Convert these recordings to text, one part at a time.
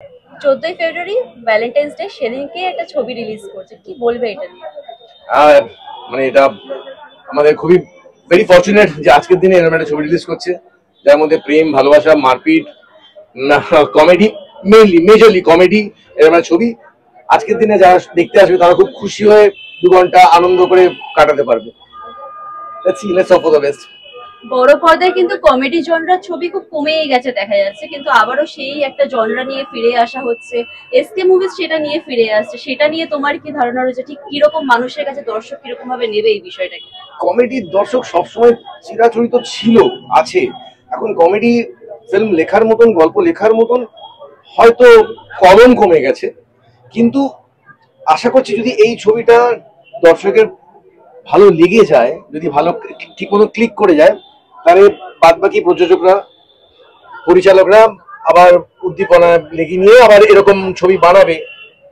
14ই ফেব্রুয়ারি Valentine's day, সেদিনকে একটা ছবি রিলিজ করছে, কি বলবে এটা নিয়ে? আর মানে এটা আমাদের খুবই ভেরি ফর্চুনেট যে আজকের দিনে এরকম একটা ছবি রিলিজ করছে, যার মধ্যে প্রেম, ভালোবাসা, মারপিট, কমেডি, মেজরলি কমেডি, এরকম একটা ছবি। আজকের দিনে যারা দেখতে আসবে তারা খুব খুশি হয়ে 2 ঘন্টা আনন্দ করে কাটাতে পারবে। Let's see, let's hope for the best. বড় পর্দায় কিন্তু কমেডি জনরার ছবি খুব কমেই গেছে দেখা যাচ্ছে, কিন্তু আবারও সেই একটা জনরা নিয়ে ফিরে আসা হচ্ছে। এসকে মুভিজ সেটা নিয়ে ফিরে আসছে, সেটা নিয়ে তোমার কি ধারণা রয়েছে? ঠিক কিরকম মানুষের কাছে দর্শক কিরকম ভাবে নেবে এই বিষয়টাকে? কমেডির দর্শক সবসময় চিরাচরিত ছিল, আছে। এখন কমেডি ফিল্ম লেখার মতন, গল্প লেখার মতন হয়তো কলম কমে গেছে, কিন্তু আশা করছি যদি এই ছবিটা দর্শকের ভালো লেগে যায়, যদি ভালো ঠিক মতো ক্লিক করে যায়, তাহলে বাদ বাকি প্রযোজকরা, পরিচালকরা আবার উদ্দীপনা লেগে নিয়ে আবার এরকম ছবি বানাবে।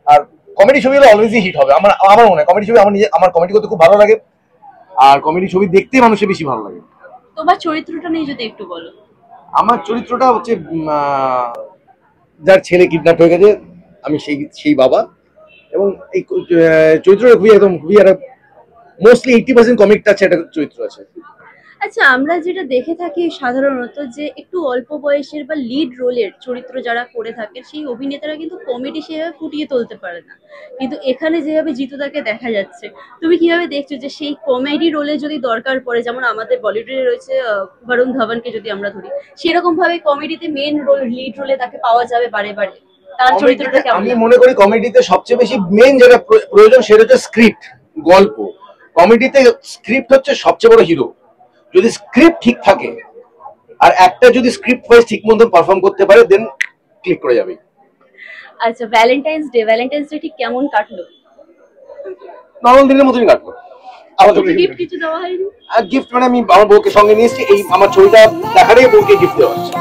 আর কমেডি ছবি হলে অলওয়েজই হিট হবে। আমার আমার মনে হয় কমেডি ছবি, আমার কমেডি করতে খুব ভালো লাগে, আর কমেডি ছবি দেখতে মানুষের বেশি ভালো লাগে। তোমার চরিত্রটা নিয়ে যদি একটু বলো। আমার চরিত্রটা হচ্ছে যার ছেলে কিডন্যাপ হয়ে গেছে, আমি সেই সেই বাবা। এবং এই চরিত্রটা খুবই একদম খুবই একটা মোস্টলি 80% কমিক টাচ একটা চরিত্র আছে। আচ্ছা, আমরা যেটা দেখে থাকি সাধারণত, যে একটু অল্প বয়সের বা লিড রোলের চরিত্র যারা করে থাকে সেই অভিনেতারা কিন্তু কমেডি সেভাবে ফুটিয়ে তুলতে পারে না, কিন্তু এখানে যেভাবে জিতুদাকে দেখা যাচ্ছে, তুমি কিভাবে দেখছো যে সেই কমেডি রোলে যদি দরকার পড়ে, যেমন আমাদের বলিউডে রয়েছে বরুণ ধাওয়ানকে যদি আমরা ধরি, সেরকম ভাবে কমেডিতে মেন রোল, লিড রোলে তাকে পাওয়া যাবে বারে বারে? তার চরিত্রটা কেমন আমি লাগে? মনে করি কমেডিতে সবচেয়ে বেশি মেন যেটা প্রয়োজন সেটা হচ্ছে স্ক্রিপ্ট, গল্প। কমেডিতে স্ক্রিপ্ট হচ্ছে সবচেয়ে বড় হিরো। যদি স্ক্রিপ্ট ঠিক থাকে, আর একটা যদি স্ক্রিপ্ট ওয়াইজ ঠিক মতো পারফর্ম করতে পারে, দেন ক্লিক করে যাবে। আচ্ছা, ভ্যালেন্টাইন্স ডে ঠিক কেমন কাটলো? নর্মাল দিনের মতনই কাটলো। আমাদের গিফট কিছু দেওয়া হয়নি? গিফট মানে আমি আমার বউকে সঙ্গে নিয়ে এসেছি, এই আমার ছবিটা দেখার আগে বউকে গিফট দেওয়া হচ্ছে।